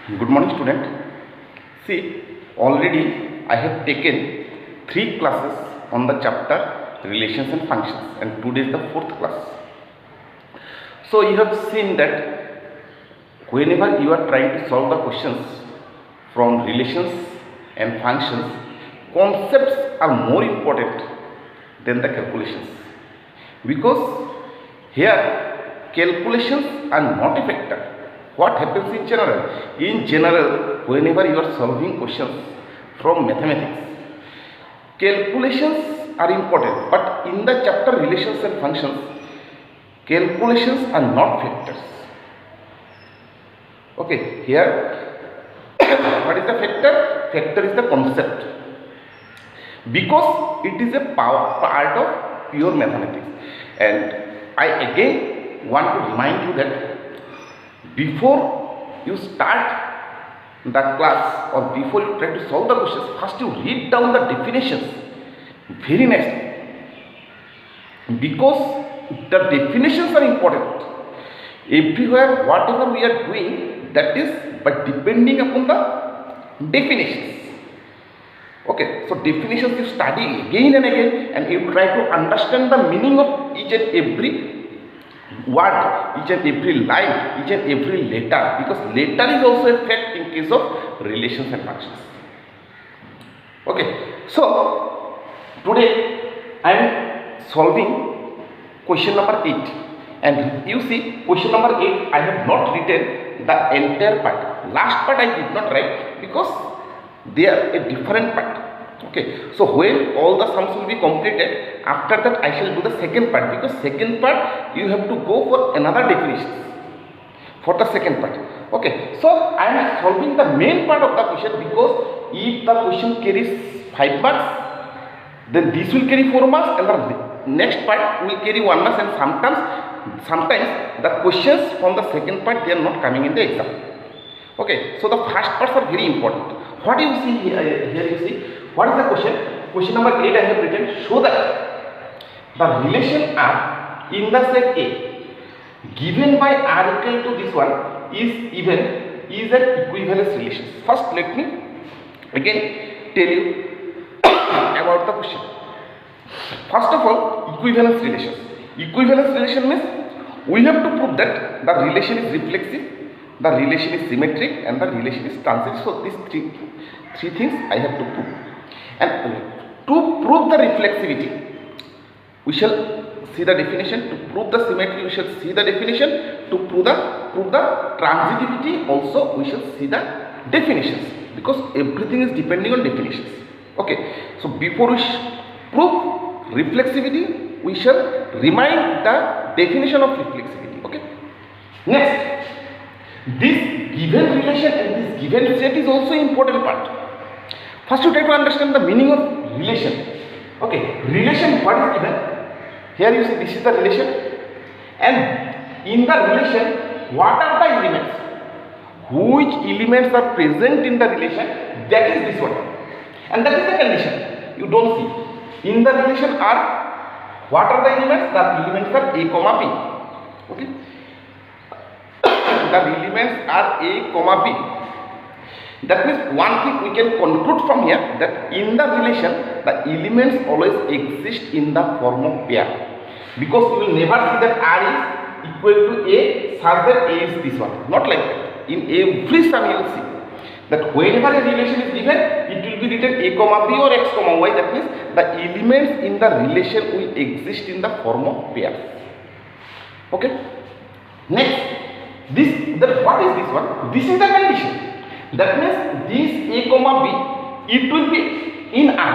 Good morning, student. See, already I have taken 3 classes on the chapter relations and functions, and today is the 4th class. So you have seen that whenever you are trying to solve the questions from relations and functions, concepts are more important than the calculations, because here calculations are not a factor. What happens in general? In general, whenever you are solving questions from mathematics, calculations are important, but in the chapter relations and functions, calculations are not factors. Okay, here what is the factor? Factor is the concept, because it is a part of pure mathematics. And I again want to remind you that before you start the class or before you try to solve the questions, first you read down the definitions very nicely, because the definitions are important. Everywhere, whatever we are doing, that is by depending upon the definitions. Okay, so definitions you study again and again, and you try to understand the meaning of each and every word, each and every line, each and every letter, because letter is also a fact in case of relations and functions. Okay, so today I am solving question number 8, and you see question number 8 I have not written the entire part. Last part I did not write because they are a different part. Okay, so when all the sums will be completed, after that I shall do the second part, because second part you have to go for another definitions for the second part. Okay, so I am solving the main part of the question, because if the question carries 5 marks, then this will carry 4 marks, and the next part will carry 1 mark, and sometimes the questions from the second part, they are not coming in the exam. Okay, so the first parts are very important. What you see here you see, what is the question? Question number 8 I have written, show that the relation R in the set A given by R equal to this one is an equivalence relation. First let me again tell you about the question. First of all, equivalence relations. Equivalence relation means we have to prove that the relation is reflexive, the relation is symmetric, and the relation is transitive. So these three things I have to prove. And to prove the reflexivity, we shall see the definition. To prove the symmetry, we shall see the definition. To prove the transitivity, also we shall see the definitions, because everything is depending on definitions. Okay, so before we prove reflexivity, we shall remind the definition of reflexivity. Okay, next, this given relation and this given set is also important part. First you try to understand the meaning of relation. Okay, relation, what is given? Here you see this is the relation, and in the relation what are the elements? Which elements are present in the relation? That is this one, and that is the condition. You don't see. In the relation R, what are the elements? The elements are A comma B. Okay, the elements are A comma B. That means one thing we can conclude from here, that in the relation the elements always exist in the form of pair, because we will never see that R is equal to A such that A is this one. Not like that. In every sum you will see that whenever a relation is given, it will be written A comma B or X comma Y. That means the elements in the relation will exist in the form of pair. Okay. Next, what is this one? This is the condition. That means this A comma B, it will be in R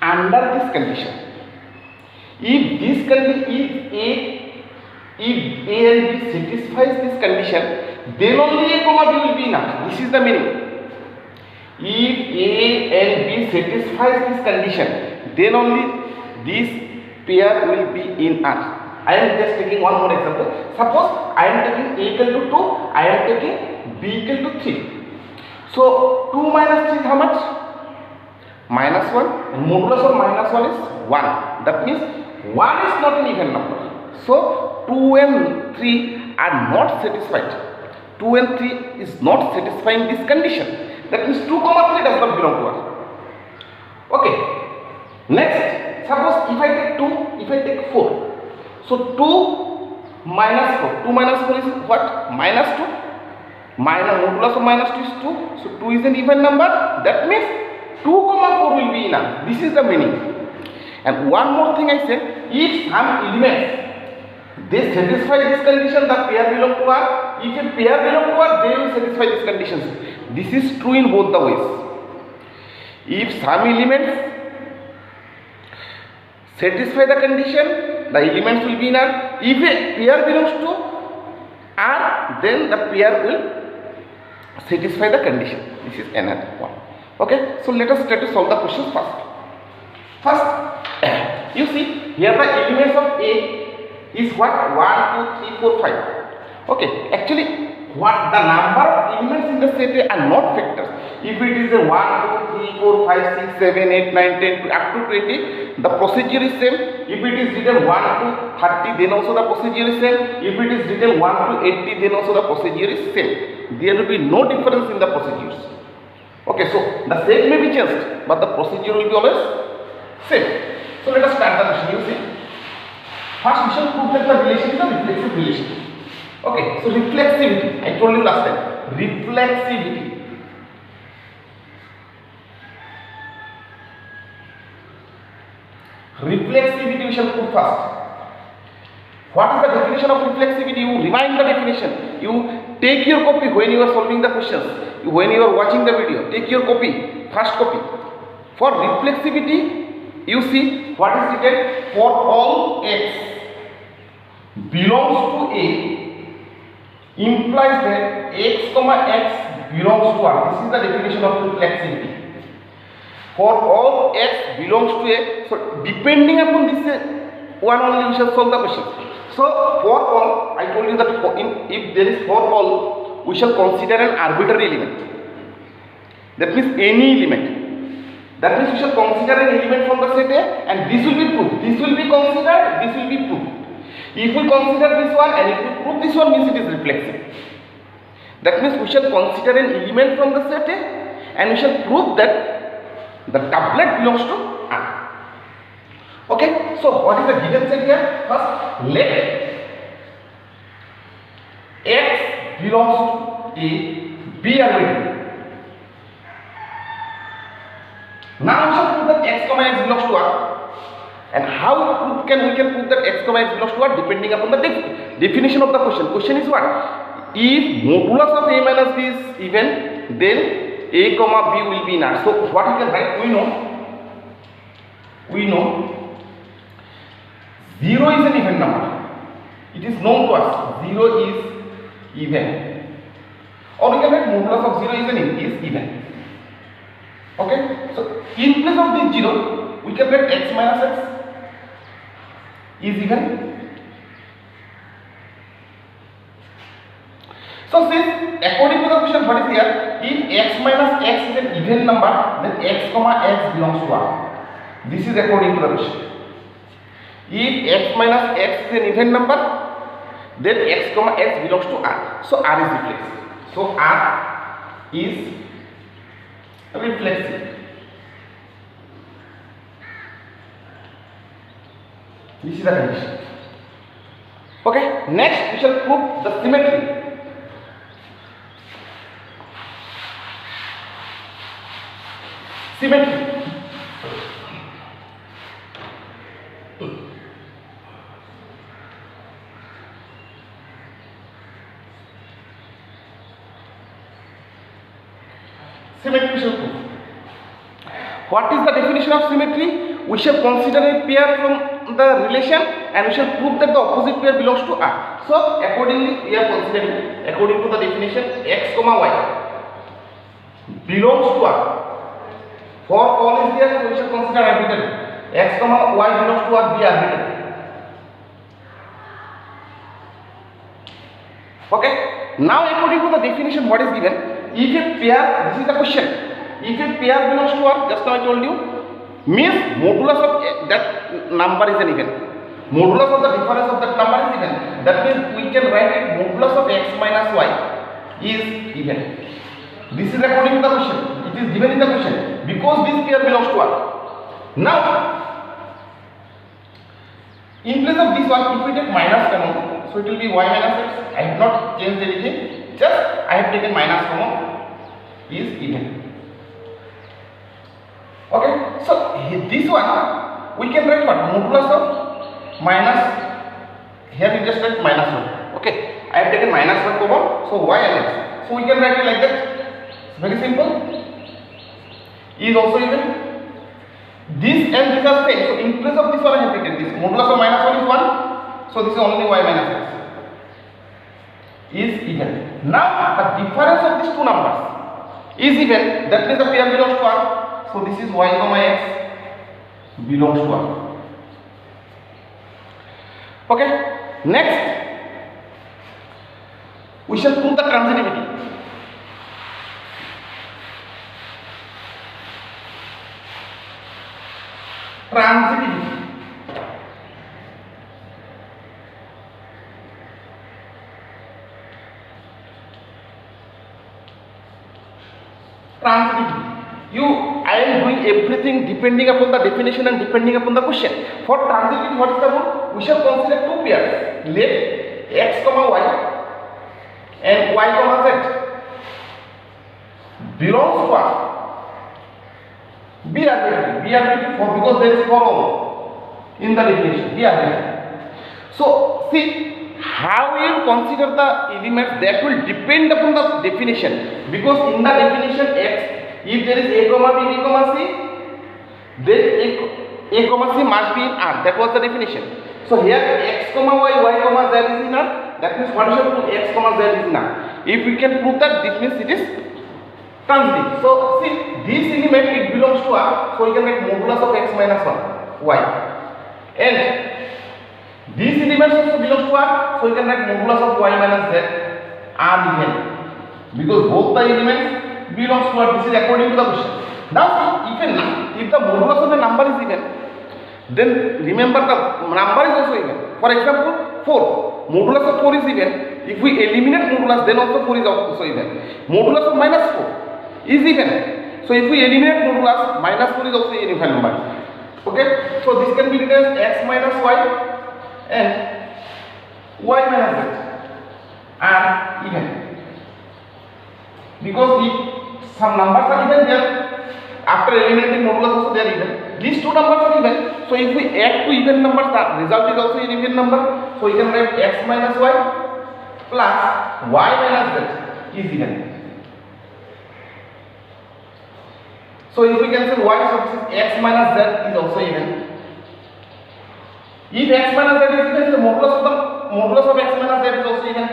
under this condition. If A and B satisfies this condition, then only A comma B will be in R. This is the meaning. If A and B satisfies this condition, then only this pair will be in R. I am just taking one more example. Suppose I am taking A equal to 2, I am taking B equal to 3. So 2 minus 3 is how much? Minus 1. And modulus of minus 1 is 1. That means 1 is not an even number. So 2 and 3 are not satisfied. 2 and 3 is not satisfying this condition. That means 2 comma 3 does not belong to R. Okay. Next, suppose if I take 2, if I take 4. So 2 minus 4. 2 minus 4 is what? Minus 2. Modulus of minus 2 is 2. So 2 is an even number. That means 2 comma 4 will be in R. This is the meaning. And one more thing I said, if some elements they satisfy this condition, the pair belong to R. If a pair belong to R, they will satisfy these conditions. This is true in both the ways. If some elements satisfy the condition, the elements will be in R. If a pair belongs to R, then the pair will satisfy the condition. This is another one. Okay, so let us try to solve the questions first. First, you see here the elements of A is what? 1, 2, 3, 4, 5. Okay, actually what the number of elements in the set A are not factors. If it is a 1, 2, 3, 4, 5, 6, 7, 8, 9, 10 up to 20, the procedure is same. If it is written 1 to 30, then also the procedure is same. If it is written 1 to 80, then also the procedure is same. There will be no difference in the procedures. Okay, so the set may be changed, but the procedure will be always same. So let us start the question. You see, first we shall prove that the relation is a reflexive relation. Okay, so reflexivity, I told you last time, reflexivity. Reflexivity we shall prove first. What is the definition of reflexivity? You remind the definition. You take your copy when you are solving the questions. When you are watching the video, take your copy, first copy. For reflexivity, you see what is written: for all x belongs to A implies that x comma x belongs to R. This is the definition of reflexivity. For all x belongs to A, so depending upon this one only we shall solve the question. So for all, I told you that if there is for all, we shall consider an arbitrary element. That means any element. That means we shall consider an element from the set A, and this will be proved. This will be considered, this will be proved. If we consider this one and if we prove this one, means it is reflexive. That means we shall consider an element from the set A and we shall prove that the doublet belongs to R. Okay, so what is the given set here? First, let x belongs to A be arbitrary. Now we shall prove that x comma x belongs to R. And how can we prove that x comma x belongs to R? Depending upon the definition of the question. Question is what? If modulus of A minus B is even, then A comma B will be in R. So what we can write? We know 0 is an even number. It is known to us. 0 is even. Or we can write modulus of 0 is even. Okay. So in place of this 0, we can write x minus x is even. So since according to the question what is here, if x minus x is an even number, then x comma x belongs to R. This is according to the question. If x minus x is an even number, then x comma x belongs to R. So R is reflexive. So R is reflexive. This is the condition. Okay, next we shall prove the symmetry. Symmetry. Symmetry we shall prove. What is the definition of symmetry? We shall consider a pair from the relation and we shall prove that the opposite pair belongs to R. So accordingly we are considering, according to the definition, x comma y belongs to R. For all is there, so we shall consider arbitrary. X comma y belongs to R, be arbitrary. Okay. Now according to the definition, what is given? If a pair, this is the question. If a pair belongs to R, just now I told you, means modulus of that number is an even. Modulus of the difference of that number is even. That means we can write it modulus of x minus y is even. This is according to the question. It is given in the question because this pair belongs to R. Now, in place of this one, if we take minus common, so it will be y minus x. I have not changed anything. Just I have taken minus common is even. Okay. So this one we can write what? Modulus of minus. Here we just write minus 1. Okay. I have taken minus 1 common. So y and x. So we can write it like that. It's very simple. Is also even. This and this are same. So in place of this one I have taken this. Modulus of minus 1 is 1. So this is only y minus x. Is even. Now the difference of these two numbers is even. That means the pair belongs to R. So this is y comma x belongs to R. Okay. Next, we shall prove the transitivity. Transitivity. Transitivity. I am doing everything depending upon the definition and depending upon the question. For transitivity, what is the rule? We shall consider two pairs. Let x comma y and y comma z belongs to R. Be arbitrary for because there is for all in the definition. Be arbitrary. So see how we will consider the elements that will depend upon the definition, because in the definition x, if there is a comma b, b comma c, then a comma c must be in R. That was the definition. So here x comma y, y comma z is in R. That means what is prove x comma z is in R. If we can prove that, this means it is transitive. So see, this element it belongs to R. So we can write modulus of x minus 1 y, and this element also belongs to R. So we can write modulus of y minus z R even, because both the elements belongs to R. This is according to the question. Now even if the modulus of a number is even, then remember the number is also even. For example, 4. Modulus of 4 is even. If we eliminate modulus, then also 4 is also even. Modulus of minus 4 is even. So if we eliminate modulus, minus 4 is also an even number. Okay. So this can be written as x minus y and y minus z are even. Because if some numbers are even, there after eliminating modulus also they are even. These two numbers are even. So if we add two even numbers, the result is also an even number. So we can write x minus y plus y minus z is even. So if we cancel y, so this is x minus z is also even. If x minus z is even, the modulus of x minus z is also even.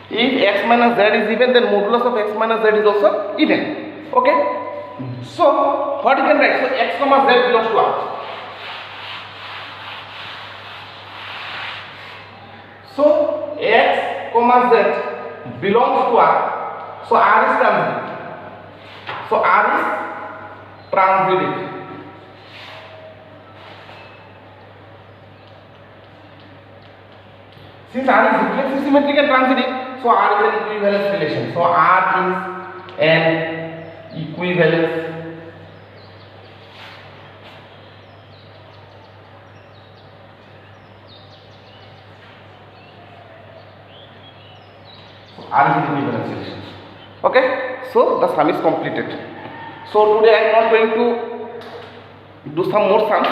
If x minus z is even, then modulus of x minus z is also even. Okay. So what you can write? So x comma z belongs to R. So x comma z belongs to R. So R is transitive. So R is transitive. Since R is reflexive, symmetric and transitive, so R is an equivalence relation. So R is an equivalence R is an equivalence relation. Okay, so the sum is completed. So today I am not going to do some more sums.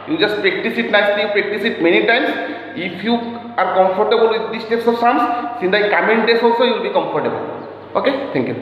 You just practice it nicely, you practice it many times. If you are comfortable with these types of sums, in the coming days also you will be comfortable. Okay, thank you.